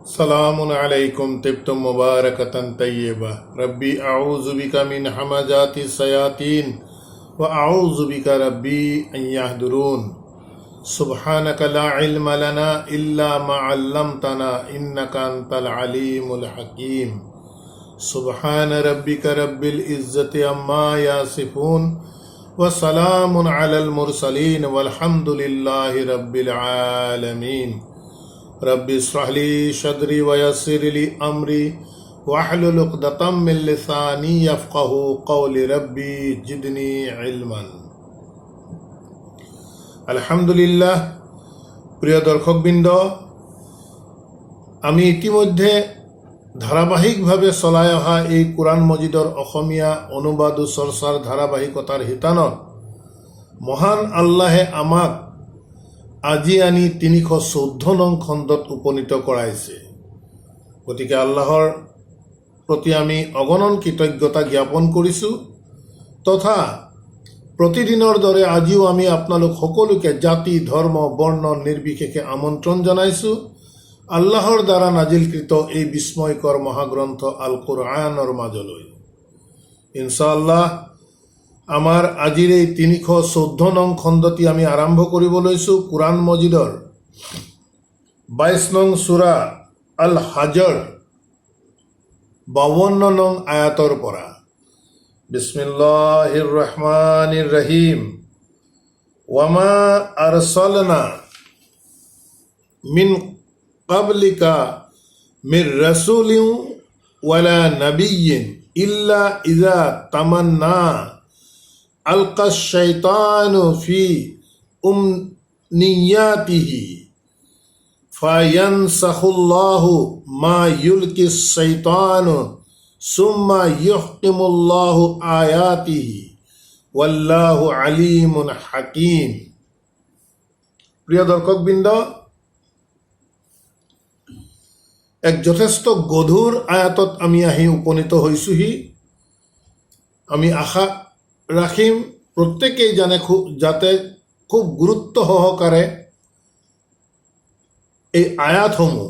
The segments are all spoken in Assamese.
सलामुन अलैकुम तिब्तुम मुबारकतन तय्यबा रब्बी अऊज़ु बिका मिन हमाजाति सयातीन व अऊज़ु बिका रब्बी अन यहदुरून सुब्हानक ला इल्म लना इल्ला मा अल्लमतना इन्नका अंतल अलीमुल हकीम सुब्हान रब्बिका रब्बिल इज्जति अम्मा यासिफून व सलामुन अलल मुरसलीन वल्हम्दुलिल्लाहि रब्बिल आलमीन। रब्बि इश्रह ली सदरी व यस्सिर ली अमरी वहलुल उक़दतम मिन लिसानी यफ़क़हू क़ौली रब्बी जिदनी इल्मन। আলহামদুলিল্লাহ। প্রিয় দর্শকবৃন্দ, আমি ইতিমধ্যে ধাৰাবাহিকভাৱে চলাই অহা এই কোৰআন মজিদৰ অসমীয়া অনুবাদ ও চৰ্চাৰ ধাৰাবাহিকতাৰ শিতানত মহান আল্লাহে আমাক আজি আনি ৩১৪ নং খণ্ডত উপনীত কৰাইছে। গতিকে আল্লাহৰ প্ৰতি আমি অগণন কৃতজ্ঞতা জ্ঞাপন কৰিছোঁ তথা প্ৰতিদিনৰ দৰে আজিও আমি আপোনালোক সকলোকে জাতি ধৰ্ম বৰ্ণ নিৰ্বিশেষে আমন্ত্ৰণ জনাইছোঁ আল্লাহৰ দ্বাৰা নাজিলকৃত এই বিস্ময়কৰ মহাগ্ৰন্থ আল কুৰআনৰ মাজলৈ। ইনশাআল্লাহ আমাৰ আজিৰ এই ৩১৪ নং খণ্ডটি আমি আৰম্ভ কৰিব লৈছোঁ কোৰআন মজিদৰ ২২ নং সূৰা আল হাজৰ ৫২ নং আয়াতৰ পৰা। বিসমিল্লাহির রহমানির রহিম। ওয়ামা আরসালনা মিন ক্বাবলিকা মির রাসূলিন ওয়ালা নাবিয়্যিন ইল্লা ইযা তামান্না আলকা শাইতানু ফি উমনিয়াতিহি ফায়ানসাখুল্লাহু মা ইউলকিস শাইতানু সুম্মা ইউহকিমুল্লাহু আয়াতিহি ওয়াল্লাহু আলিমুন হাকিম। প্রিয় দর্শকবৃন্দ, এক যথেষ্ট গধুৰ আয়াতত আমি আহি উপনীত হৈছোহি। আমি আশা ৰাখিম প্ৰত্যেকেই যাতে খুব গুৰুত্ব সহকাৰে এই আয়াতসমূহ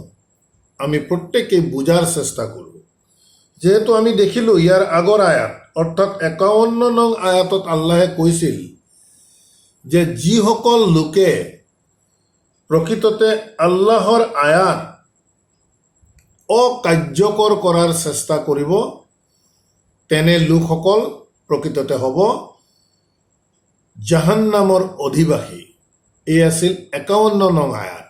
আমি প্ৰত্যেকেই বুজাৰ চেষ্টা কৰোঁ। যেহেতু আমি দেখিলোঁ ইয়াৰ আগৰ আয়াত অৰ্থাৎ ৫১ নং আয়াতত আল্লাহে কৈছিল যে যিসকল লোকে প্ৰকৃততে আল্লাহৰ আয়াত অকাৰ্যকৰ কৰাৰ চেষ্টা কৰিব তেনে লোকসকল প্ৰকৃততে হ'ব জাহান্নামৰ অধিবাসী। এই আছিল ৫১ নং আয়াত।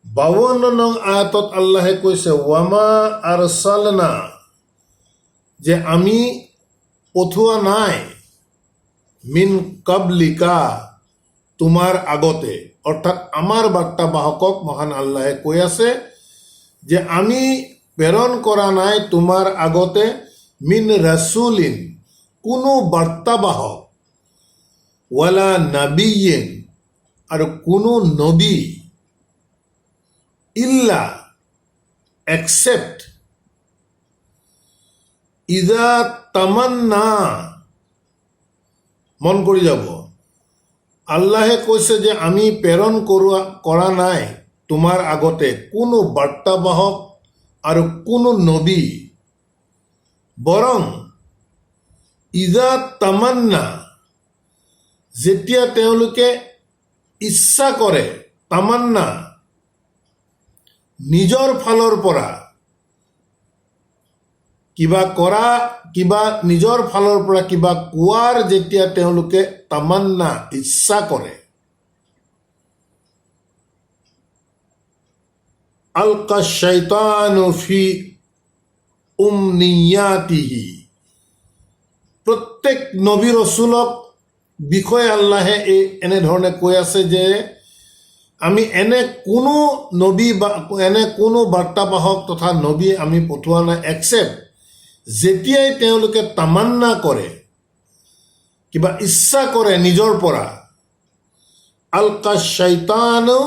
৫২ নং আয়াতত আল্লাহে কৈছে ওয়ামা আরসালনা, যে আমি পঠোৱা নাই মিন কাবলিকা, তোমাৰ আগতে, অৰ্থাৎ আমাৰ বাৰ্তাবাহকক মহান আল্লাহে কৈ আছে যে আমি প্ৰেৰণ কৰা নাই তোমাৰ আগতে মিন ৰাসূলিন, কোনো বাৰ্তাবাহক, ওয়ালা নাবিয়্যিন, আৰু কোনো নবী, ইল্লা এক্সেপ্ট ইজা তামান্না। মন কৰি যাব, আল্লাহে কৈছে যে আমি প্ৰেৰণ কৰা নাই তোমাৰ আগতে কোনো বাৰ্তাবাহক আৰু কোনো নবী, বৰং ইজা তামান্না, যেতিয়া তেওঁলোকে ইচ্ছা কৰে, তামান্না নিজৰ ফালৰ পৰা নিজৰ ফালৰ পৰা কিবা কোৱাৰ যেতিয়া তেওঁলোকে তামান্না ইচ্ছা কৰে, আলকা শাইতানু ফি উমনিয়াতিহি, প্ৰত্যেক নবী ৰসুলক বিষয়ে আল্লাহে এনেধৰণে কৈ আছে যে আমি এনে কোনো নবী বা এনে কোনো বাৰ্তাবাহক তথা নবী আমি পঠোৱা নাই এক্সেপ্ট যেতিয়াই তেওঁলোকে তামান্না কৰে, কিবা ইচ্ছা কৰে নিজৰ পৰা, আলকা শাইতানু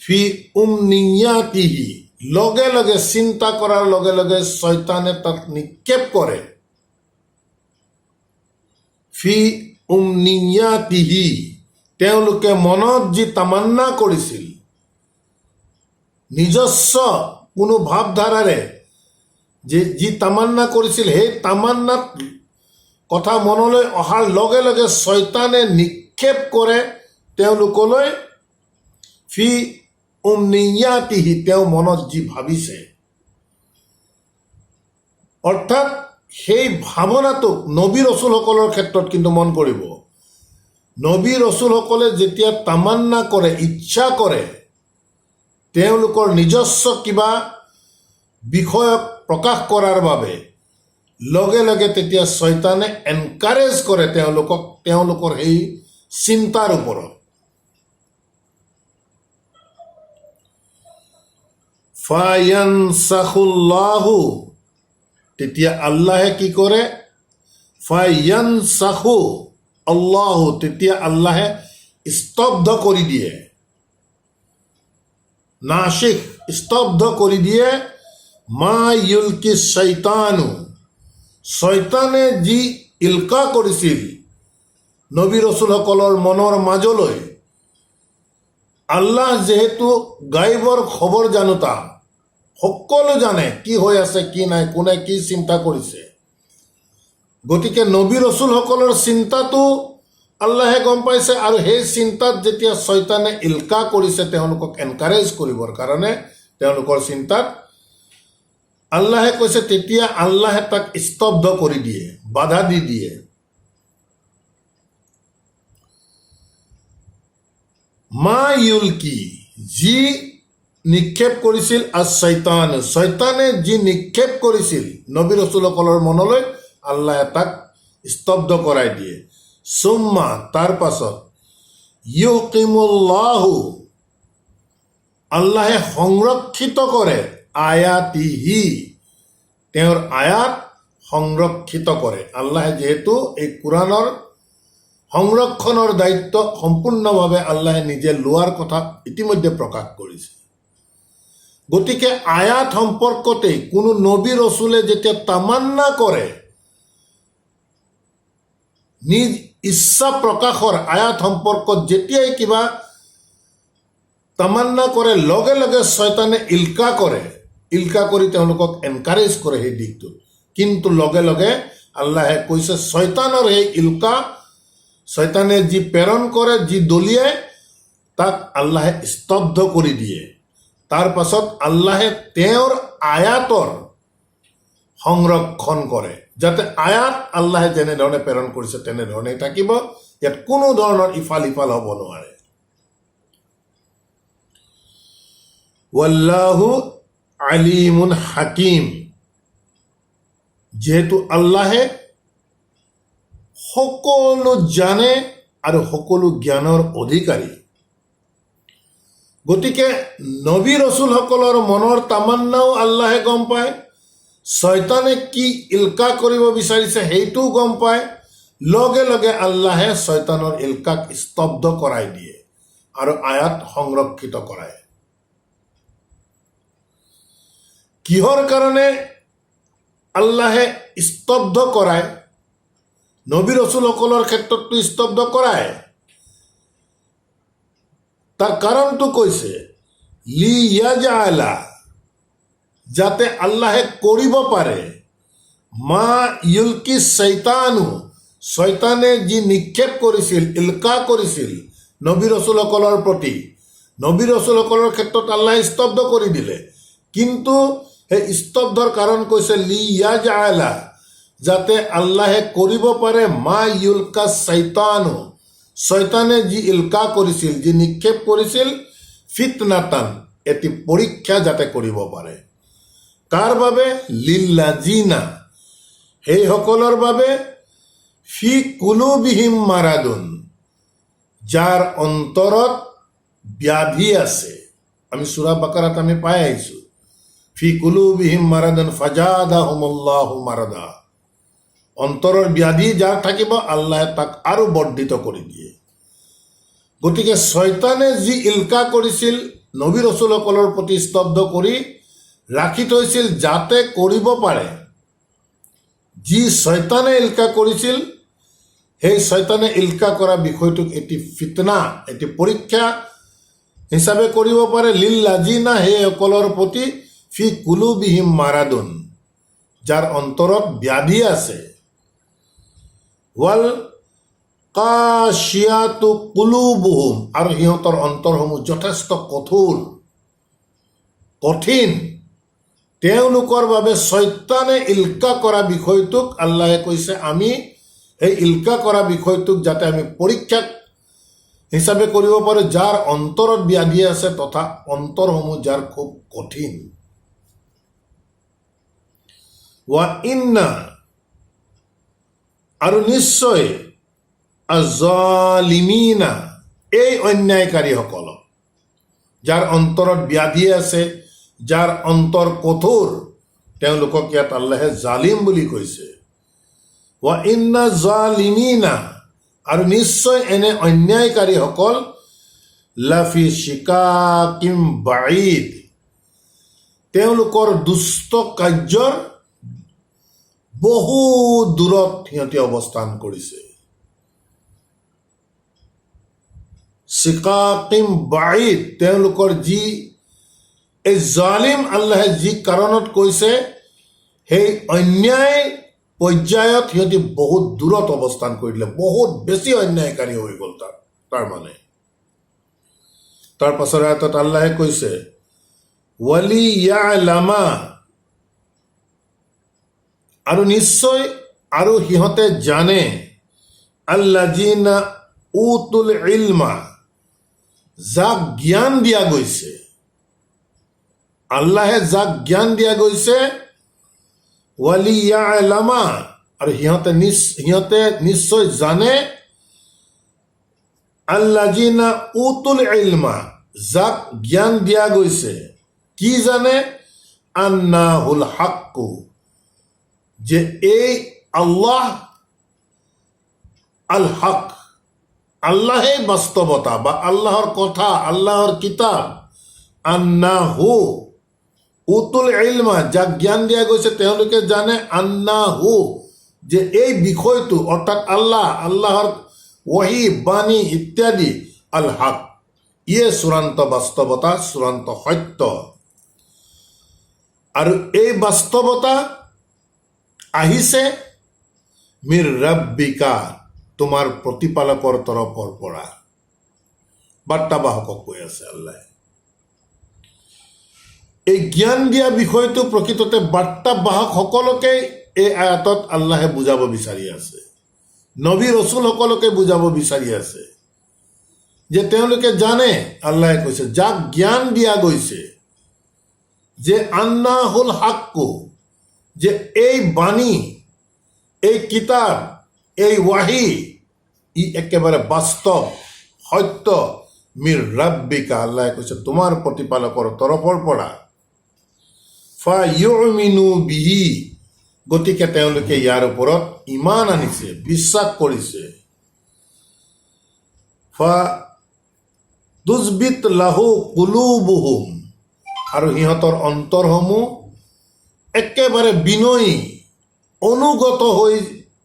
ফি উমনিয়াতিহি, লগে লগে চিন্তা কৰাৰ লগে লগে শয়তানে তাত নিক্ষেপ কৰে, ফি উমনিয়াতিহি, তেওঁলোকে মনত যি তামান্না কৰিছিল, নিজস্ব কোনো ভাৱধাৰাৰে যি তামান্না কৰিছিল, সেই তামান্নাত কথা মনলৈ অহাৰ লগে লগে শয়তানে নিক্ষেপ কৰে তেওঁলোকলৈ ফি উমনিয়াতিহি, তেওঁ মনত যি ভাবিছে। অৰ্থাৎ সেই ভাৱনাটোক নবী ৰচুলসকলৰ ক্ষেত্ৰত কিন্তু মন কৰিব, নবী ৰচুলসকলে যেতিয়া তামান্না কৰে, ইচ্ছা কৰে, তেওঁলোকৰ নিজস্ব কিবা বিষয়ক প্ৰকাশ কৰাৰ বাবে লগে লগে তেতিয়া শয়তানে এনকাৰেজ কৰে তেওঁলোকৰ সেই চিন্তাৰ ওপৰত। ফায়ানসাখুল্লাহু, তেতিয়া আল্লাহে কি কৰে? ফায়ানসাখু আল্লাহু, তেতিয়া আল্লাহে স্তব্ধ কৰি দিয়ে, নাশিক, স্তব্ধ কৰি দিয়ে। মা ইউলকি শৈতানু, শয়তানে যি ইলকা কৰিছিল নবী ৰচুলসকলৰ মনৰ মাজলৈ। আল্লাহ যিহেতু গাইবৰ খবৰ জানোতা, সকলো জানে কি হৈ আছে কি নাই, কোনে কি চিন্তা কৰিছে, গতিকে নবী ৰচুলসকলৰ চিন্তাটো আল্লাহে গম পাইছে। আৰু সেই চিন্তাত যেতিয়া শয়তানে ইলকা কৰিছে তেওঁলোকক এনকাৰেজ কৰিবৰ কাৰণে তেওঁলোকৰ চিন্তাত, আল্লাহে কৈছে তেতিয়া আল্লাহে তাক স্তব্ধ কৰি দিয়ে, বাধা দি দিয়ে। মা ইউলকি, যি নিক্ষেপ কৰিছিল আশ-শৈতান, শয়তানে যি নিক্ষেপ কৰিছিল নবী ৰচুলসকলৰ মনলৈ, আল্লাহে তাক স্তব্ধ কৰাই দিয়ে। সুম্মা, তাৰ পাছত ইউকিমুল্লাহু, আল্লাহে সংৰক্ষিত কৰে আয়াতিহি, তেওঁৰ আয়াত সংৰক্ষিত কৰে। আল্লাহে যিহেতু এই কোৰাণৰ সংৰক্ষণৰ দায়িত্ব সম্পূৰ্ণভাৱে আল্লাহে নিজে লোৱাৰ কথা ইতিমধ্যে প্ৰকাশ কৰিছে। গতিকে আয়াত সম্পৰ্কতেই কোনো নবী ৰচুলে যেতিয়া তামান্না কৰে, নিজ ইচ্ছা প্ৰকাশৰ আয়াত সম্পৰ্কত যেতিয়াই কিবা তামান্না কৰে, লগে লগে শয়তানে ইলকা কৰে, ইলকা কৰি তেওঁলোকক এনকাৰেজ কৰে সেই দিশটোত। কিন্তু লগে লগে আল্লাহে কৈছে শয়তানৰ সেই ইলকা, শয়তানে যি প্ৰেৰণ কৰে, যি দলিয়াই, তাক আল্লাহে স্তব্ধ কৰি দিয়ে। তাৰ পাছত আল্লাহে তেওঁৰ আয়াতৰ সংৰক্ষণ কৰে, যাতে আয়াত আল্লাহে যেনেধৰণে প্ৰেৰণ কৰিছে তেনেধৰণেই থাকিব, ইয়াত কোনো ধৰণৰ ইফাল সিফাল হ'ব নোৱাৰে। ওয়াল্লাহু আলিমুন হাকিম, যিহেতু আল্লাহে সকলো জানে আৰু সকলো জ্ঞানৰ অধিকাৰী, গতিকে নবী ৰচুলসকলৰ মনৰ তামান্নাও আল্লাহে গম পায়, শয়তানে কি ইলকা কৰিব বিচাৰিছে সেইটোও গম পায়। লগে লগে আল্লাহে শয়তানৰ ইলকাক স্তব্ধ কৰাই দিয়ে আৰু আয়াত সংৰক্ষিত কৰায়। কিহৰ কাৰণে আল্লাহে স্তব্ধ কৰায়? নবী ৰচুলসকলৰ ক্ষেত্ৰততো স্তব্ধ কৰায়, তাৰ কাৰণটো কৈছে লিয়াজআলা, যাতে আল্লাহে কৰিব পাৰে মা ইউলকি শৈতানু, শয়তানে যি নিক্ষেপ কৰিছিল, ইলকা কৰিছিল নবী ৰচুলসকলৰ প্ৰতি, নবী ৰচুলসকলৰ ক্ষেত্ৰত আল্লাহে স্তব্ধ কৰি দিলে। কিন্তু সেই স্তব্ধৰ কাৰণ কৈছে লিয়াজআলা, যাতে আল্লাহে কৰিব পাৰে মা ইউলকা শৈতানু, শয়তানে যি ইলকা কৰিছিল, যি নিক্ষেপ কৰিছিল, ফিতনাতান, এটি পৰীক্ষা যাতে কৰিব পাৰে। কাৰ বাবে? লিল্লাযিনা, সেইসকলৰ বাবে ফি কুলুবিহিম মাৰাদুন, যাৰ অন্তৰত ব্যাধি আছে। আমি সূৰা বাকাৰাত আমি পাই আহিছোঁ, ফি কুলুবিহিম মাৰাদুন ফাজাদাহুমুল্লাহু মাৰাদা, অন্তৰৰ ব্যাধি যাৰ থাকিব আল্লাহে তাক আৰু বৰ্ধিত কৰি দিয়ে। গতিকে শয়তানে যি ইলকা কৰিছিল নবী ৰচুলসকলৰ প্ৰতি স্তব্ধ কৰি ৰাখি থৈছিল যাতে কৰিব পাৰে, যি শয়তানে ইলকা কৰিছিল সেই শয়তানে ইলকা কৰা বিষয়টোক এটি ফিতনা, এটি পৰীক্ষা হিচাপে কৰিব পাৰে লিল্লাজিনা সেইসকলৰ প্ৰতি ফি কুলুবিহিম মাৰাদুন যাৰ অন্তৰত ব্যাধি আছে ৱাল কাশিয়াতু কুলুবুহুম আৰু সিহঁতৰ অন্তৰসমূহ যথেষ্ট কঠিন তেওঁলোকৰ বাবে শয়তানে ইলকা কৰা বিষয়টোক আল্লাহে কৈছে আমি সেই ইলকা কৰা বিষয়টোক যাতে আমি পৰীক্ষা হিচাপে কৰিব পাৰোঁ যাৰ অন্তৰত ব্যাধি আছে তথা অন্তৰসমূহ যাৰ খুব কঠিন ৱা ইন্না আৰু নিশ্চয় আজালিমিনা এই অন্যায়কাৰীসকলক যাৰ অন্তৰত ব্যাধি আছে যাৰ অন্তৰ কঠোৰ তেওঁলোকক ইয়াত আল্লাহে জালিম বুলি কৈছে ৱা ইন্না জালিমিনা আৰু নিশ্চয় এনে অন্যায়কাৰীসকল লাফি শিকাকিম বাঈদ তেওঁলোকৰ দুষ্ট কাৰ্যৰ বহু দূৰত সিহঁতে অৱস্থান কৰিছে শিকাকিম বাঈদ তেওঁলোকৰ যি এই জালিম আল্লাহে যি কাৰণত কৈছে সেই অন্যায় পৰ্যায়ত সিহঁতি বহুত দূৰত অৱস্থান কৰি দিলে বহুত বেছি অন্যায়কাৰী হৈ গ'ল তাৰ মানে তাৰ পাছৰ আয়াতত আল্লাহে কৈছে ৱালি ইয়ালামা আৰু নিশ্চয় আৰু সিহঁতে জানে আল্লাযিনা উতুল ইলমা যাক জ্ঞান দিয়া গৈছে আল্লাহে যাক জ্ঞান দিয়া গৈছে ৱালি ইয়ালামা আৰু সিহঁতে নিশ্চয় জানে আল্লাযিনা উতুল ইলমা যাক জ্ঞান দিয়া গৈছে কি জানে আন্নাহুল হাক্কু যে এই আল্লাহ আল হক আল্লাহেই বাস্তৱতা বা আল্লাহৰ কথা আল্লাহৰ কিতাব আন্নাহু উতুল ইলমা যাক জ্ঞান দিয়া গৈছে তেওঁলোকে জানে আন্নাহু যে এই বিষয়টো অৰ্থাৎ আল্লাহৰ ওয়াহি বাণী ইত্যাদি আল হক ইয়ে চূড়ান্ত বাস্তৱতা চূড়ান্ত সত্য আৰু এই বাস্তৱতা আহিছে মিৰ ৰাব্বিকা তোমাৰ প্ৰতিপালকৰ তৰফৰ পৰা বাৰ্তাবাহকক কৈ আছে আল্লাহে এই জ্ঞান দিয়া বিষয়টো প্ৰকৃততে বাৰ্তাবাহকসকলকে এই আয়াতত আল্লাহে বুজাব বিচাৰি আছে নবী ৰসুলসকলকে বুজাব বিচাৰি আছে যে তেওঁলোকে জানে আল্লাহে কৈছে যাক জ্ঞান দিয়া গৈছে যে আন্নাহুল হাক্কু যে এই বাণী এই কিতাব এই ওয়াহি ই একেবাৰে বাস্তৱ সত্য মিৰ ৰাব্বিকা আল্লাহে কৈছে তোমাৰ প্ৰতিপালকৰ তৰফৰ পৰা ফায়ুমিনু বিহি গতিকে তেওঁলোকে ইয়াৰ ওপৰত ইমান আনিছে বিশ্বাস কৰিছে ফাতুজবিত লাহু কুলুবুহুম আৰু সিহঁতৰ অন্তৰসমূহ একেবাৰে বিনয়ী অনুগত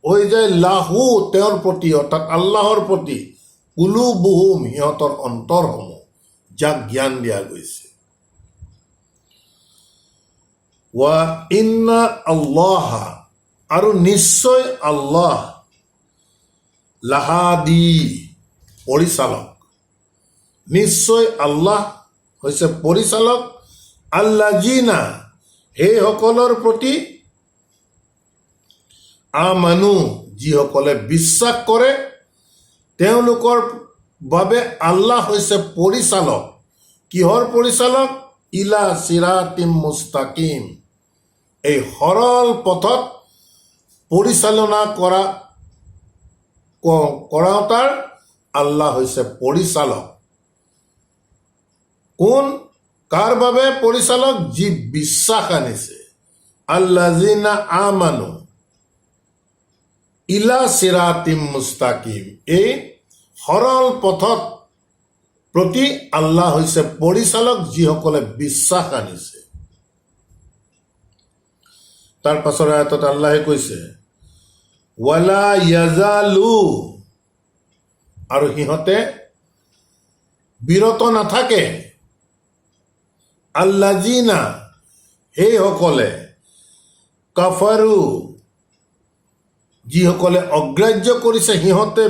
হৈ যায় লাহু তেওঁৰ প্ৰতি অৰ্থাৎ আল্লাহৰ প্ৰতি কুলুবুহুম সিহঁতৰ অন্তৰসমূহ যাক জ্ঞান দিয়া গৈছে ৱা ইন্না আল্লাহ আৰু নিশ্চয় আল্লাহ লাহাদি পৰিচালক নিশ্চয় আল্লাহ হৈছে পৰিচালক আল্লাযিনা সেইসকলৰ প্ৰতি আমানু যিসকলে বিশ্বাস কৰে তেওঁলোকৰ বাবে আল্লাহ হৈছে পৰিচালক কিহৰ পৰিচালক ইলা সিৰাতিম মুস্তাকিম এই সৰল পথত পৰিচালনা কৰাওঁতাৰ আল্লাহ হৈছে পৰিচালক কোন কাৰ বাবে পৰিচালক যি বিশ্বাস আনিছে আল্লাযিনা আমানু ইলা সিৰাতিম মুস্তাকিম এই সৰল পথত প্ৰতি আল্লাহ হৈছে পৰিচালক যিসকলে বিশ্বাস আনিছে তাৰ পাছৰ আয়াতত আল্লাহে কৈছে ৱালা ইয়াজালু আৰু সিহঁতে বিৰত নাথাকে, আল্লাযিনা সেইসকলে, কাফাৰু যিসকলে অগ্ৰাহ্য কৰিছে সিহঁতে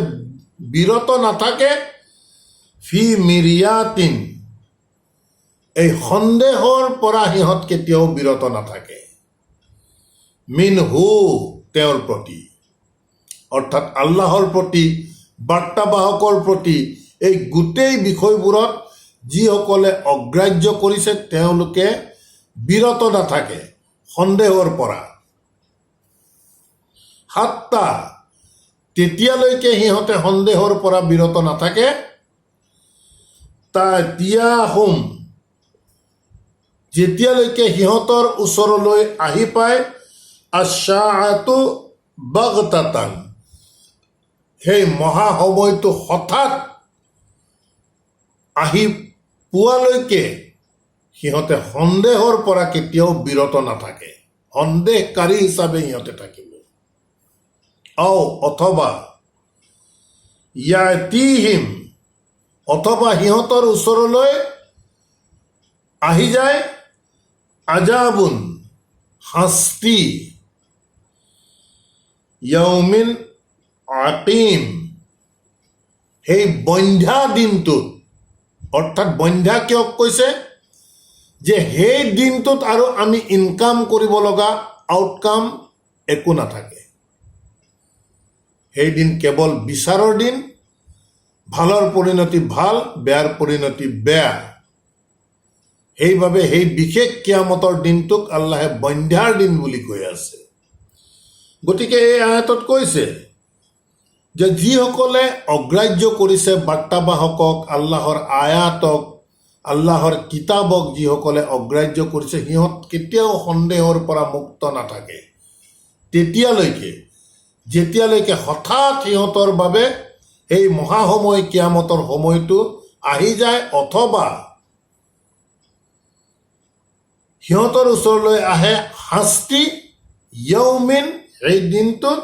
বিৰত নাথাকে, ফি মিৰিয়াতিন এই সন্দেহৰ পৰা সিহঁত কেতিয়াও বিৰত নাথাকে, মিনহু তেওঁৰ প্ৰতি, অৰ্থাৎ আল্লাহৰ প্ৰতি, বাৰ্তাবাহকৰ প্ৰতি, এই গোটেই বিষয়বোৰত যিসকলে অগ্ৰাহ্য কৰিছে তেওঁলোকে বিৰত নাথাকে সন্দেহৰ পৰা। হাত্তা তেতিয়ালৈকে সিহঁতে সন্দেহৰ পৰা বিৰত নাথাকে, তাতিয়াহুম যেতিয়ালৈকে সিহঁতৰ ওচৰলৈ আহি পায়, আশ্বাআতু বাগতাতান সেই মহা সময়টো হঠাৎ আহি পোৱালৈকে সিহঁতে সন্দেহৰ পৰা কেতিয়াও বিৰত নাথাকে, সন্দেহকাৰী হিচাপে সিহঁতে থাকিব। অথবা ইয়াতিহিম অথবা সিহঁতৰ ওচৰলৈ আহি যায় আজাবুন শাস্তি, য়ৌমিন আকিম সেই বন্ধ্যা দিনটোত, অৰ্থাৎ বন্ধ্যা কিয় কৈছে যে সেই দিনটোত আৰু আমি ইনকাম কৰিব লগা আউটকাম একো নাথাকে, সেই দিন কেৱল বিচাৰৰ দিন, ভালৰ পৰিণতি ভাল, বেয়াৰ পৰিণতি বেয়া। সেইবাবে সেই বিশেষ কিয়ামতৰ দিনটোক আল্লাহে বন্ধ্যাৰ দিন বুলি কৈ আছে। গতিকে এই আয়াতত কৈছে যে যিসকলে অগ্ৰাহ্য কৰিছে বাৰ্তাবাহকক, আল্লাহৰ আয়াতক, আল্লাহৰ কিতাবক যিসকলে অগ্ৰাহ্য কৰিছে সিহঁত কেতিয়াও সন্দেহৰ পৰা মুক্ত নাথাকে তেতিয়ালৈকে যেতিয়ালৈকে হঠাৎ সিহঁতৰ বাবে এই মহাসময় কিয়ামতৰ সময়টো আহি যায়, অথবা সিহঁতৰ ওচৰলৈ আহে শাস্তি, য়ৌমিন এই দিনটোত,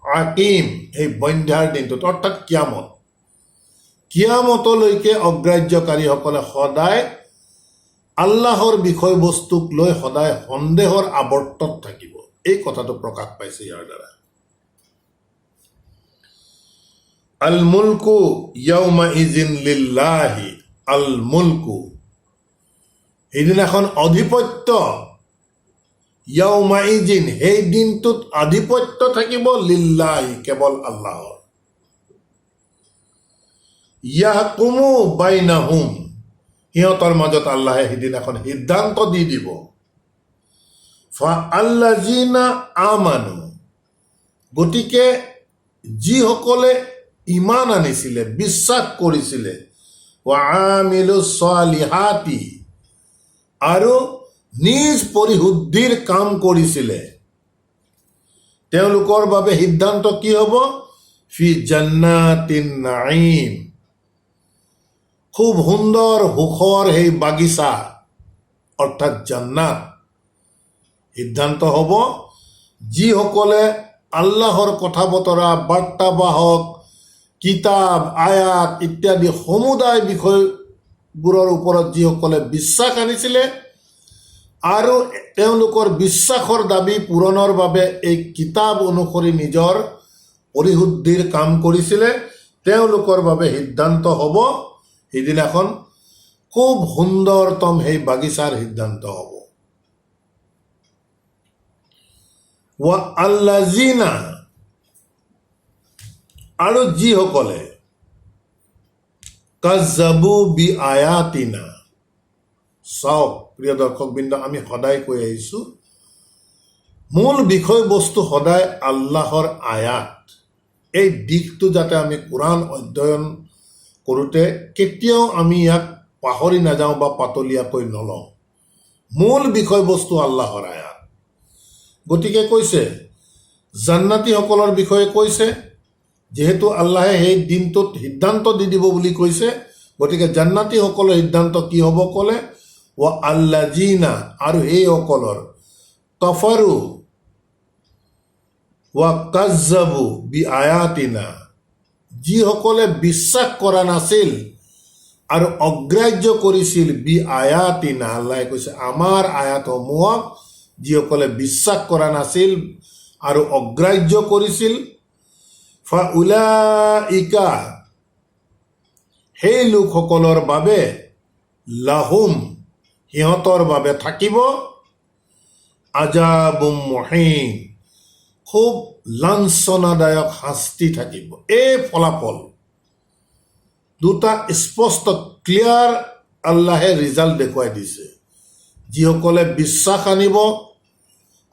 আকিম এই বন্ধ্যাৰ দিনটোত, অৰ্থাৎ কিয়ামত। কিয়ামতলৈকে অগ্ৰাহ্যকাৰীসকলে সদায় আল্লাহৰ বিষয়বস্তুক লৈ সদায় সন্দেহৰ আৱৰ্তত থাকিব। এই কথাটো প্ৰকাশ পাইছে ইয়াৰ দ্বাৰা। আল মুলকু ইয়াউমাইজিন লিল্লাহি, আল মুলকু সেইদিনাখন আধিপত্য, ইয়াউমাইজিন সেই দিনটোত আধিপত্য থাকিব, লিল্লাহি কেৱল আল্লাহৰ। ইয়াহকুমু বাইনাহুম সিহঁতৰ মাজত আল্লাহে সেইদিনাখন সিদ্ধান্ত দি দিব। ফাআল্লাযিনা আমানু গতিকে যিসকলে ইমান আনিছিলে, বিশ্বাস কৰিছিলে, ওয়া আমিলুছ সালিহাতি আৰু নিজ পৰিশুদ্ধিৰ কাম কৰিছিলে, তেওঁলোকৰ বাবে সিদ্ধান্ত কি হ'ব? ফি জান্নাতিন নাঈম খুব সুন্দৰ সুখৰ সেই বাগিচা, অৰ্থাৎ জান্নাত। সিদ্ধান্ত হ'ব যিসকলে আল্লাহৰ কথা বতৰা, বাৰ্তাবাহক, কিতাপ, আয়াত ইত্যাদি সমুদায় বিষয়বোৰৰ ওপৰত যিসকলে বিশ্বাস আনিছিলে আৰু তেওঁলোকৰ বিশ্বাসৰ দাবী পূৰণৰ বাবে এই কিতাপ অনুসৰি নিজৰ পৰিশুদ্ধিৰ কাম কৰিছিলে, তেওঁলোকৰ বাবে সিদ্ধান্ত হ'ব সেইদিনাখন খুব সুন্দৰতম সেই বাগিচাৰ সিদ্ধান্ত হ'ব। ওয়া আল্লাযিনা আৰু যিসকলে কাজ্জাবু বি আয়াতিনা, চাওক প্ৰিয় দৰ্শকবৃন্দ, আমি সদায় কৈ আহিছো মূল বিষয়বস্তু সদায় আল্লাহৰ আয়াত। এই দিশটো যাতে আমি কোৰাণ অধ্যয়ন কৰোঁতে কেতিয়াও আমি ইয়াক পাহৰি নাযাওঁ বা পাতলীয়াকৈ নলওঁ। মূল বিষয়বস্তু আল্লাহৰ আয়াত। গতিকে কৈছে জান্নাতীসকলৰ বিষয়ে কৈছে, যিহেতু আল্লাহে সেই দিনটোত সিদ্ধান্ত দি দিব বুলি কৈছে, গতিকে জান্নাতীসকলৰ সিদ্ধান্ত কি হ'ব ক'লে, ওয়া আল্লাযিনা আৰু এইসকলৰ, কাফাৰু ওয়া কাজ্জাবু বি আয়াতিনা যিসকলে বিশ্বাস কৰা নাছিল আৰু অগ্ৰাহ্য কৰিছিল বি আয়াতিনা, আল্লাহে কৈছে আমাৰ আয়াতসমূহক যিসকলে বিশ্বাস কৰা নাছিল আৰু অগ্ৰাহ্য কৰিছিল, ফাউলাইকা সেই লোকসকলৰ বাবে লাহুম সিহঁতৰ বাবে থাকিব আজাবুম মুহিন খুব লাঞ্ছনাদায়ক শাস্তি থাকিব। এই ফলাফল দুটা স্পষ্ট ক্লিয়াৰ আল্লাহে ৰিজাল্ট দেখুৱাই দিছে। যিসকলে বিশ্বাস আনিব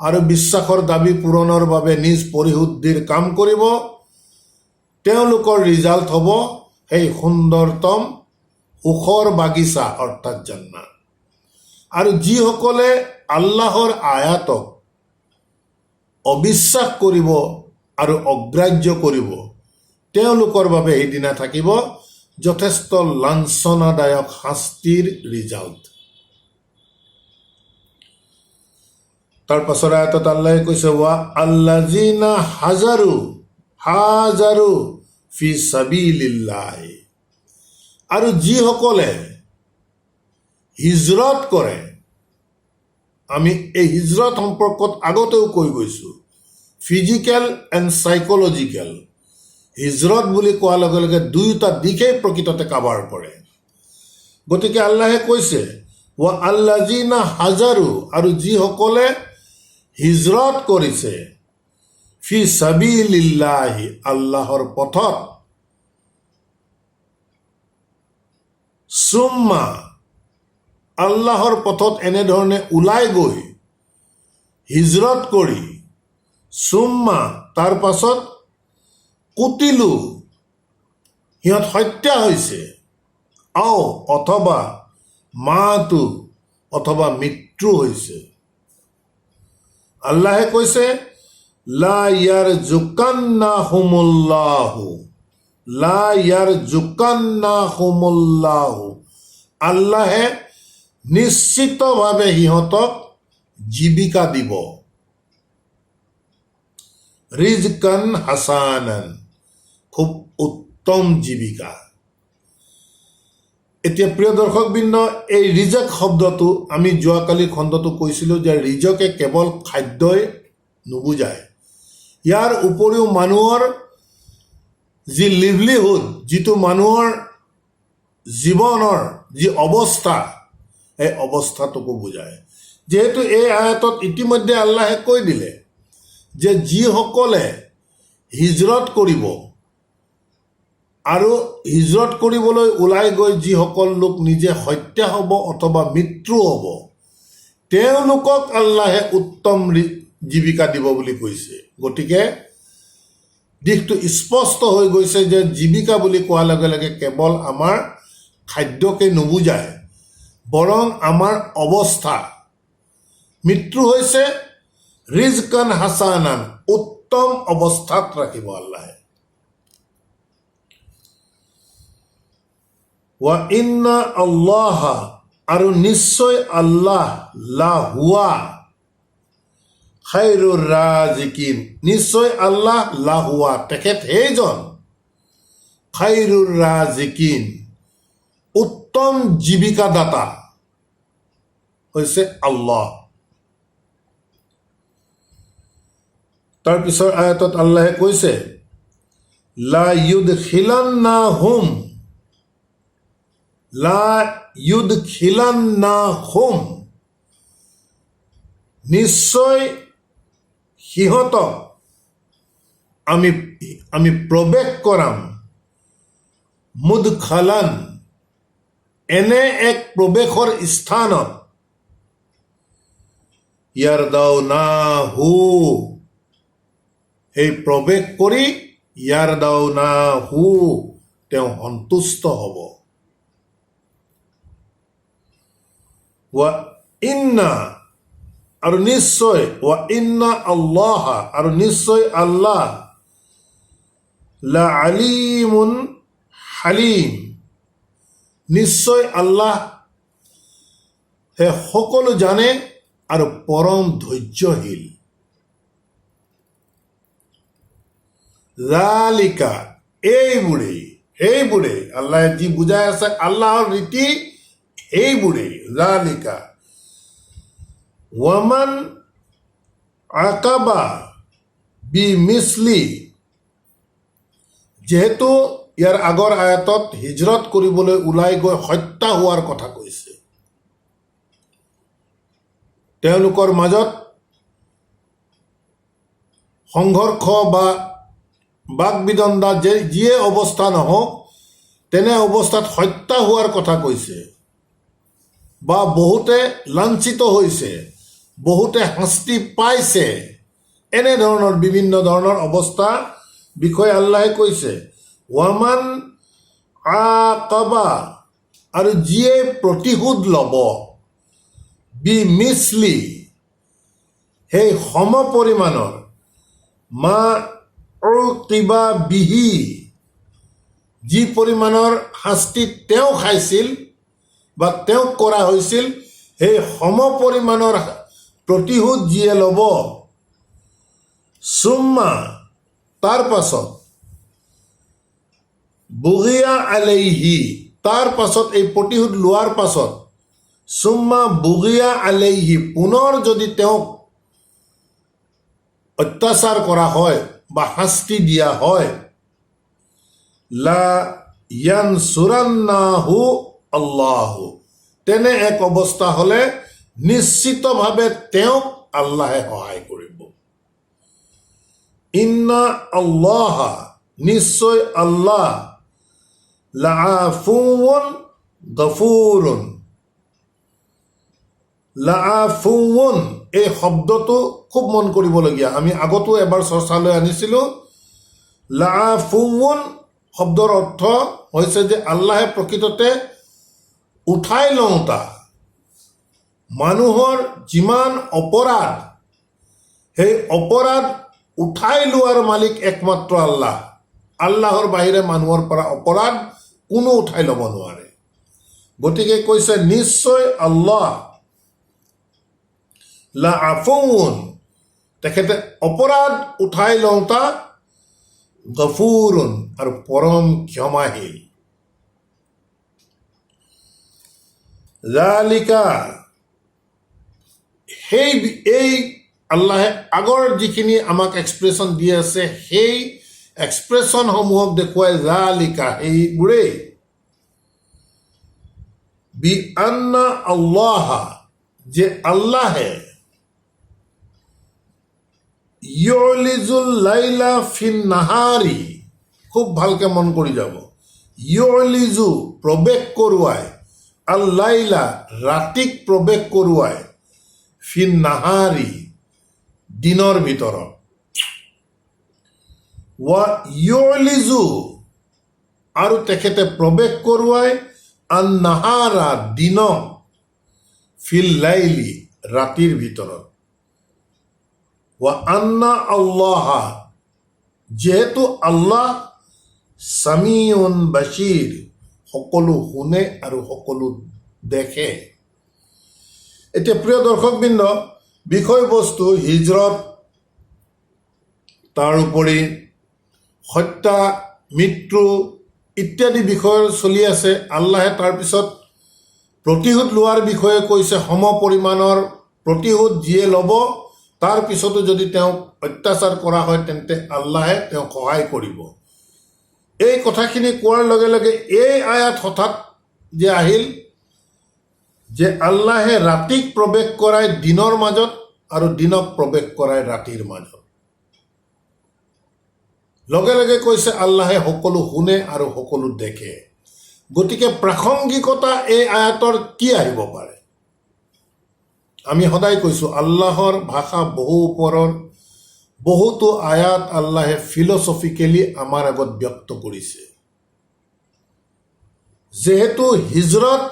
আৰু বিশ্বাসৰ দাবী পূৰণৰ বাবে নিজ পৰিশুদ্ধিৰ কাম কৰিব, তেওঁলোকৰ ৰিজাল্ট হ'ব সেই সুন্দৰতম সুখৰ বাগিচা অৰ্থাৎ জান্নাত। আৰু যিসকলে আল্লাহৰ আয়াতক অবিশ্বাস কৰিব আৰু অগ্ৰাহ্য কৰিব, তেওঁলোকৰ বাবে সেইদিনা থাকিব যথেষ্ট লাঞ্ছনাদায়ক শাস্তিৰ ৰিজাল্ট। তাৰ পাছৰ আয়াতত আল্লাহে কৈছে ৱা আল্লাযিনা হাজাৰু ফি সাবিলিল্লাহ, আৰু যিসকলে হিজৰত কৰে। আমি এই হিজৰত সম্পৰ্কত আগতেও কৈ গৈছোঁ, ফিজিকেল এণ্ড চাইকলজিকেল। হিজৰত বুলি কোৱাৰ লগে লগে দুয়োটা দিশেই প্ৰকৃততে কাভাৰ কৰে। গতিকে আল্লাহে কৈছে ৱা আল্লাযিনা হাজাৰু, আৰু যিসকলে হিজৰত কৰিছে ফি সাবিলিল্লাহি আল্লাহৰ পথত, সুম্মা আল্লাহৰ পথত এনেধৰণে ওলাই গৈ হিজৰত কৰি, সুম্মা তাৰ পাছত কুতিলু সিহঁত হত্যা হৈছে, আও অথবা মাতু অথবা মৃত্যু হৈছে। আল্লাহে কৈছে লা ইয়াৰজুকান্নাহুমুল্লাহু, লা ইয়াৰজুকান্নাহুমুল্লাহু, আল্লাহে নিশ্চিতভাৱে সিহঁতক জীৱিকা দিব। ৰিজকান হাসানান, খুব উত্তম জীৱিকা। এতিয়া প্ৰিয় দৰ্শকবৃন্দ, এই ৰিজক শব্দটো আমি যোৱাকালি খণ্ডটো কৈছিলোঁ যে ৰিজকে কেৱল খাদ্যই নুবুজায়। ইয়াৰ উপৰিও মানুহৰ যি লিভলিহুড, যিটো মানুহৰ জীৱনৰ যি অৱস্থা, এই অৱস্থাটোকো বুজায়। যিহেতু এই আয়াতত ইতিমধ্যে আল্লাহে কৈ দিলে যে যিসকলে হিজৰত কৰিব আৰু হিজৰত কৰিবলৈ ওলাই গৈ যিসকল লোক নিজে হত্যা হ'ব অথবা মৃত্যু হ'ব, তেওঁলোকক আল্লাহে উত্তম জীৱিকা দিব বুলি কৈছে। গতিকে দিশটো স্পষ্ট হৈ গৈছে যে জীৱিকা বুলি কোৱাৰ লগে লগে কেৱল আমাৰ খাদ্যকে নুবুজায়, বৰং আমাৰ অৱস্থা। মৃত্যু হৈছে ৰিজকান হাসানান, উত্তম অৱস্থাত ৰাখিব আল্লাহে। ৱা ইন্না আল্লাহ, আৰু নিশ্চয় আল্লাহ, লাহুৱা খাইৰুৰ ৰাজিকিন, নিশ্চয় আল্লাহ লাহুৱা, তেখেত সেইজন খাইৰুৰ ৰাজিকিন, উত্তম জীৱিকাদাতা হৈছে আল্লাহ। তাৰপিছৰ আয়াতত আল্লাহে কৈছে লা ইউদখিলান্নাহুম, লা ইউদখিলান্নাহুম, নিশ্চয় সিহঁতক আমি প্ৰৱেশ কৰাম, মুদখালান, এনে এক প্ৰৱেশৰ স্থানত, ইয়াৰদাউনাহু, সেই প্ৰৱেশ কৰি ইয়াৰদাউনাহু, তেওঁ সন্তুষ্ট হ'ব। ৱা ইন্না, আৰু নিশ্চয়, ৱা ইন্না আল্লাহ, আৰু নিশ্চয় আল্লাহ, লা আলিমুন হালিম, নিশ্চয় আল্লাহ হে সকলো জানে আৰু পৰম ধৈৰ্যশীল। জালিকা, এইবোৰেই, সেইবোৰেই আল্লাহে যি বুজাই আছে আল্লাহৰ ৰীতি সেইবোৰেই জালিকা ওয়ামান আকাবা বি মিছলি, যেহেতু ইয়াৰ আগৰ আয়াতত হিজৰত কৰিবলৈ ওলাই গৈ হত্যা হোৱাৰ কথা কৈছে, তেওঁলোকৰ মাজত সংঘৰ্ষ বা বাক বিদণ্ডা যিয়ে অৱস্থা নহওক তেনে অৱস্থাত হত্যা হোৱাৰ কথা কৈছে, বা বহুতে লাঞ্ছিত হৈছে, বহুতে শাস্তি পাইছে, এনেধৰণৰ বিভিন্ন ধৰণৰ অৱস্থা বিষয়ে আল্লাহে কৈছে। ওয়ামান আকাবা, আৰু যিয়ে প্ৰতিশোধ ল'ব, বি মিছলি, সেই সম পৰিমাণৰ, মা উকিবা বিহি, যি পৰিমাণৰ শাস্তি তেওঁ খাইছিল বা তেওঁক কৰা হৈছিল, সেই সম পৰিমাণৰ প্ৰতিশোধ যিয়ে ল'ব, চুম্মা, তাৰ পাছত, বুগিয়া আলাইহি, তাৰ পাছত এই প্ৰতিশোধ লোৱাৰ পাছত, চুম্মা বুগিয়া আলাইহি, পুনৰ যদি তেওঁক অত্যাচাৰ কৰা হয় বা শাস্তি দিয়া হয়, লা ইয়ানছুৰান্নাহু আল্লাহু, তেনে এক অৱস্থা হ'লে নিশ্চিতভাৱে তেওঁক আল্লাহে সহায় কৰিব। ইন্না আল্লাহ, নিশ্চয় আল্লাহ, লাআফুউন গফুৰুন, লাআফুউন এই শব্দটো খুব মন কৰিবলগীয়া। আমি আগতো এবাৰ চৰ্চালৈ আনিছিলোঁ। লাআফুউন শব্দৰ অৰ্থ হৈছে যে আল্লাহে প্ৰকৃততে উঠাই লওঁতা, মানুহৰ যিমান অপৰাধ, সেই অপৰাধ উঠাই লোৱাৰ মালিক একমাত্ৰ আল্লাহ। আল্লাহৰ বাহিৰে মানুহৰ পৰা অপৰাধ কোনো উঠাই ল'ব নোৱাৰে। গতিকে কৈছে নিশ্চয় আল্লাহ, লাআফুউন, তেখেতে অপৰাধ উঠাই লওঁতা, গফুৰুন, আৰু পৰম ক্ষমাশীল। জালিকা, এই আল্লাহে আগৰ যিখিনি আমাক এক্সপ্ৰেছন দি আছে, সেই এক্সপ্ৰেছনসমূহক দেখুৱাই জালিকা, এইবোৰেই, বি আন্না আল্লাহ, যে আল্লাহে ইউলিজুল লাইলা ফিন নাহাৰি, খুব ভালকে মন কৰি যাব, ইউলিজু প্ৰৱেশ কৰোৱাই, আল লাইলা ৰাতিক প্ৰৱেশ কৰোৱাই, ফিন নাহাৰি দিনৰ ভিতৰত, ৱা ইউলিজু আৰু তেখেতে প্ৰৱেশ কৰোৱাই, আন নাহাৰা দিনক, ফিল লাইলি ৰাতিৰ ভিতৰত, ৱা আন্না আল্লাহ, যিহেতু আল্লাহ সামিউন বাছিৰ, সকলো শুনে আৰু সকলো দেখে। এতিয়া প্ৰিয় দৰ্শকবৃন্দ, বিষয়বস্তু হিজৰত, তাৰোপৰি হত্যা, মৃত্যু ইত্যাদি বিষয় চলি আছে। আল্লাহে তাৰপিছত প্ৰতিশোধ লোৱাৰ বিষয়ে কৈছে, সম পৰিমাণৰ প্ৰতিশোধ যিয়ে ল'ব, তাৰ পিছতো যদি তেওঁক অত্যাচাৰ কৰা হয় তেন্তে আল্লাহে তেওঁক সহায় কৰিব। এই কথাখিনি কোৱাৰ লগে লগে এই আয়াত হঠাৎ যে আহিল, যে আল্লাহে ৰাতিক প্ৰৱেশ কৰাই দিনৰ মাজত আৰু দিনক প্ৰৱেশ কৰাই ৰাতিৰ মাজত। লগে লগে কৈছে আল্লাহে সকলো শুনে আৰু সকলো দেখে। গতিকে প্ৰাসংগিকতা এই আয়াতৰ কি আহিব পাৰে? আমি সদায় কৈছোঁ আল্লাহৰ ভাষা বহু ওপৰৰ, বহুতো আয়াত আল্লাহে ফিলচফিকেলি আমাৰ আগত ব্যক্ত কৰিছে। যেহেতু হিজৰত,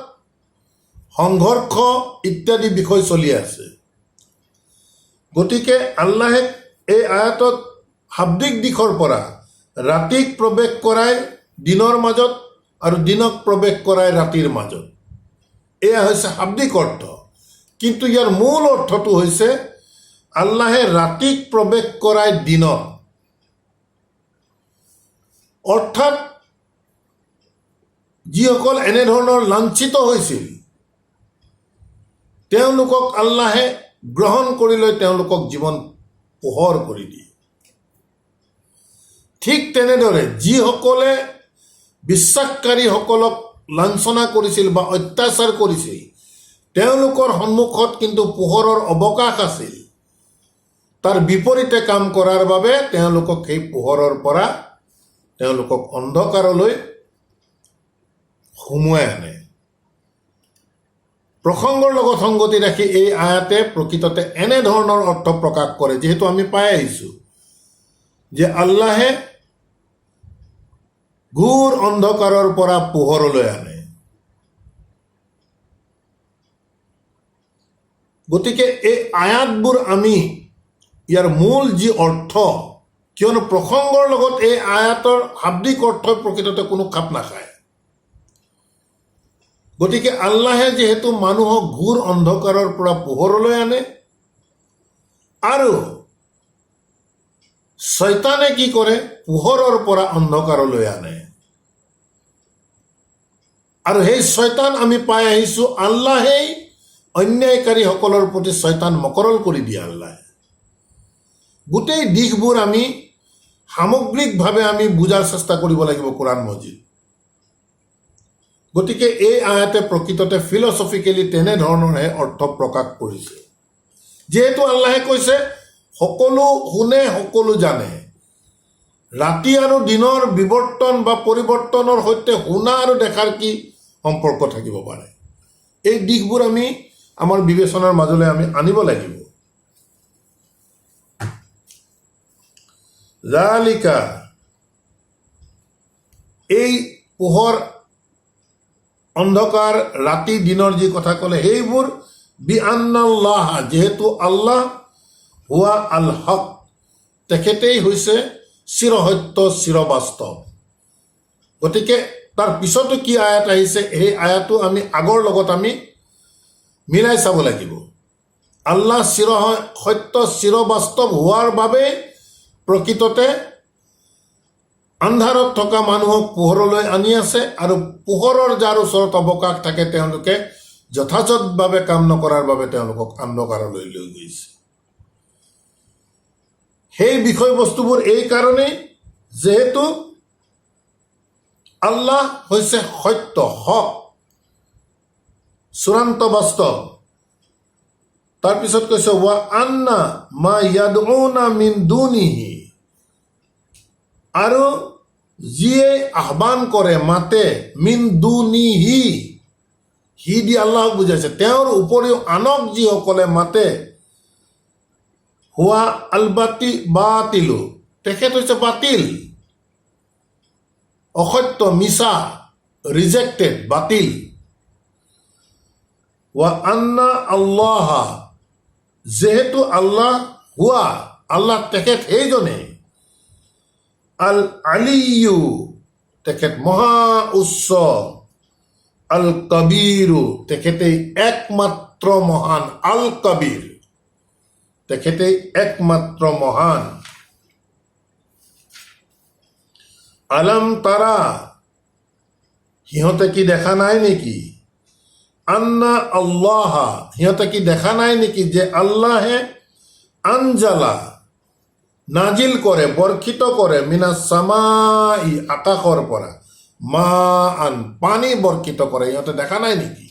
সংঘৰ্ষ ইত্যাদি বিষয় চলি আছে, গতিকে আল্লাহে এই আয়াতত শাব্দিক দিশৰ পৰা ৰাতিক প্ৰৱেশ কৰাই দিনৰ মাজত আৰু দিনক প্ৰৱেশ কৰাই ৰাতিৰ মাজত, এয়া হৈছে শাব্দিক অৰ্থ। কিন্তু ইয়াৰ মূল অৰ্থটো হৈছে আল্লাহে ৰাতিক প্ৰৱেশ কৰাই দিনত, অৰ্থাৎ যিসকল এনেধৰণৰ লাঞ্ছিত হৈছিল তেওঁলোকক আল্লাহে গ্ৰহণ কৰি লৈ তেওঁলোকক জীৱন পোহৰ কৰি দিয়ে। ঠিক তেনেদৰে যিসকলে বিশ্বাসকাৰীসকলক লাঞ্ছনা কৰিছিল বা অত্যাচাৰ কৰিছিল তেওঁলোকৰ সন্মুখত কিন্তু পোহৰৰ অৱকাশ আছিল। তাৰ বিপৰীতে কাম কৰাৰ বাবে তেওঁলোকক সেই পোহৰৰ পৰা তেওঁলোকক অন্ধকাৰলৈ সুমুৱাই আনে। প্ৰসংগৰ লগত সংগতি ৰাখি এই আয়াতে প্ৰকৃততে এনেধৰণৰ অৰ্থ প্ৰকাশ কৰে, যিহেতু আমি পাই আহিছোঁ যে আল্লাহে ঘোৰ অন্ধকাৰৰ পৰা পোহৰলৈ আনে। গতিকে এই আয়াতবোৰ আমি ইয়াৰ মূল যি অৰ্থ, কিয়নো প্ৰসংগৰ লগত এই আয়াতৰ শাব্দিক অৰ্থই প্ৰকৃততে কোনো খাপ নাখায়। গতিকে আল্লাহে যিহেতু মানুহক ঘোৰ অন্ধকাৰৰ পৰা পোহৰলৈ আনে আৰু শয়তানে কি কৰে, পোহৰৰ পৰা অন্ধকাৰলৈ আনে। আৰু সেই শয়তান আমি পাই আহিছোঁ আল্লাহেই অন্যায়কাৰীসকলৰ প্ৰতি শয়তান মকৰল কৰি দিয়ে আল্লাহে। গোটেই দিশবোৰ আমি সামগ্ৰিকভাৱে আমি বুজাৰ চেষ্টা কৰিব লাগিব কোৰাণ মজিদ। গতিকে এই আয়াতে প্ৰকৃততে ফিলচফিকেলি তেনেধৰণৰহে অৰ্থ প্ৰকাশ কৰিছে। যিহেতু আল্লাহে কৈছে সকলো শুনে সকলো জানে, ৰাতি আৰু দিনৰ বিৱৰ্তন বা পৰিৱৰ্তনৰ সৈতে শুনা আৰু দেখাৰ কি সম্পৰ্ক থাকিব পাৰে, এই দিশবোৰ আমি আমাৰ বিবেচনাৰ মাজলৈ আমি আনিব লাগিব। জালিকা, এই পোহৰ অন্ধকাৰ ৰাতি দিনৰ যি কথা ক'লে সেইবোৰ বিআন্নাল্লাহ, যিহেতু আল্লাহ হুৱা আল হক, তেখেতেই হৈছে চিৰসত্য চিৰবাস্তৱ। গতিকে তাৰ পিছতো কি আয়াত আহিছে সেই আয়াতো আমি আগৰ লগত আমি মিলাই চাব লাগিব। আল্লাহ চিৰসত্য চিৰবাস্তৱ হোৱাৰ বাবে প্ৰকৃততে আন্ধাৰত থকা মানুহক পোহৰলৈ আনি আছে, আৰু পোহৰৰ যাৰ ওচৰত অৱকাশ থাকে তেওঁলোকে যথাযথভাৱে কাম নকৰাৰ বাবে তেওঁলোকক অন্ধকাৰলৈ লৈ গৈছে। সেই বিষয়বস্তুবোৰ এই কাৰণেই যিহেতু আল্লাহ হৈছে সত্য, হক, চূড়ান্ত বাস্তৱ। তাৰপিছত কৈছে ৱা আন্না মা ইয়াদউনা মিন দুনিহি, আৰু যিয়ে আহ্বান কৰে মাতে মিন দুনিহি, হি দি আল্লাহক বুজাইছে, তেওঁৰ উপৰিও আনক যিসকলে মাতে, হুৱা আলবাতি বাতিলু, তেখেত হৈছে বাতিল, অসত্য, মিছা, ৰিজেক্টেড, বাতিল। ৱা আন্না আল্লাহ, যেহেতু আল্লাহ হুৱা, আল্লাহ তেখেত সেইজনে, আল আলিয়ু, তেখেত মহা উচ্চ, আল কবীৰু, তেখেতেই একমাত্ৰ মহান, আল কবীৰ, তেখেতেই একমাত্ৰ মহান। আলাম তাৰা, সিহঁতে কি দেখা নাই নেকি, আন্না আল্লাহ, সিহঁতে কি দেখা নাই নেকি যে আল্লাহে আনজালা, নাজিল কৰে, বৰ্ষিত কৰে, মিনা সামাই, আকাশৰ পৰা, মা আন, পানী বৰ্ষিত কৰে, সিহঁতে দেখা নাই নেকি।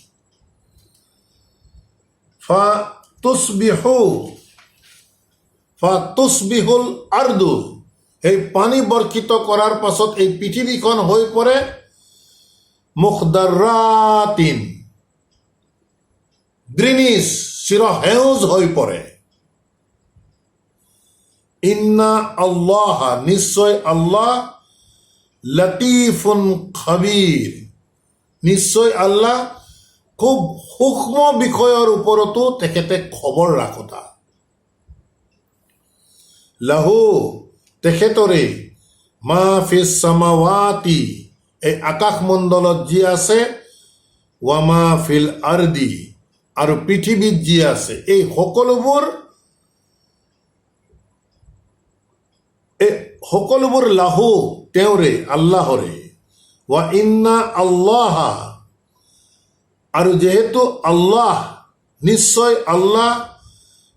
ফা তুসবিহুল আৰদু, সেই পানী বৰ্ষিত কৰাৰ পাছত এই পৃথিৱীখন হৈ পৰে মুখদাৰাতিন, গ্ৰীনিছ, চিৰসেউজ হৈ পৰে। ইন্না আল্লাহ, নিশ্চয় আল্লাহ, লতিফুন খবীৰ, নিশ্চয় আল্লাহ খুব সূক্ষ্ম বিষয়ৰ ওপৰতো তেখেতে খবৰ ৰাখোতা। লাহু, তেখেতৰে, মা ফিছ সামাৱাতি, এই আকাশমণ্ডলত যি আছে, ৱামা ফিল আৰদি, আৰু পৃথিৱীত যি আছে, এই সকলোবোৰ লাহু, তেওঁৰে, আল্লাহৰে, ওয়া ইন্না আল্লাহ, আৰু যেহেতু আল্লাহ, নিশ্চয় আল্লাহ,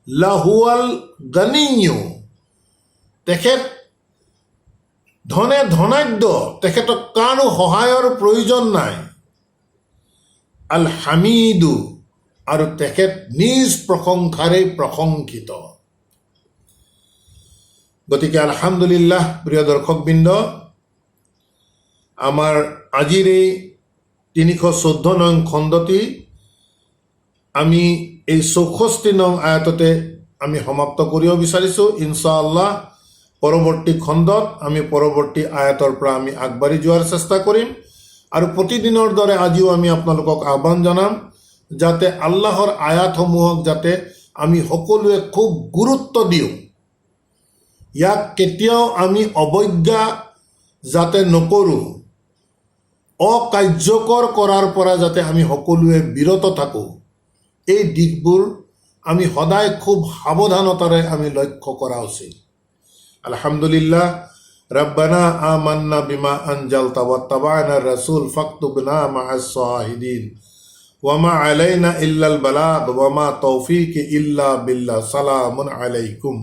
লাহুয়াল গানিয়্যু, তেখেত ধনে ধনাঢ্য, তেখেতক কাৰো সহায়ৰ প্ৰয়োজন নাই। আল হামিদু, আৰু তেখেত নিজ প্ৰশংসাৰে প্ৰশংসিত। গতিকে আলহামদুলিল্লাহ, প্ৰিয় দৰ্শকবৃন্দ, আমাৰ আজিৰ এই 314 নং খণ্ডটি আমি এই 64 নং আয়াততে আমি সমাপ্ত কৰিব বিচাৰিছোঁ। ইনশাআল্লাহ পৰৱৰ্তী খণ্ডত আমি পৰৱৰ্তী আয়াতৰ পৰা আমি আগবাঢ়ি যোৱাৰ চেষ্টা কৰিম। আৰু প্ৰতিদিনৰ দৰে আজিও আমি আপোনালোকক আহ্বান জনাম যাতে আল্লাহৰ আয়াতসমূহক যাতে আমি সকলোৱে খুব গুৰুত্ব দিওঁ, ইয়াক কেতিয়াও আমি অৱজ্ঞা যাতে নকৰোঁ, অকাৰ্যকৰ কৰাৰ পৰা যাতে আমি সকলোৱে বিৰত থাকোঁ, এই দিশবোৰ আমি সদায় খুব সাৱধানতাৰে আমি লক্ষ্য কৰা উচিত। আলহামদুলিল্লাহ, রব্বানা আমান্না বিমা আনজালতা ওয়াত্তাবা'না রাসূল ফাকতুবনা মা'আস শাহিদিন ওয়া মা আলাইনা ইল্লাল বালাগ ওয়া মা তৌফিকি ইল্লা বিল্লাহ। সালামুন আলাইকুম।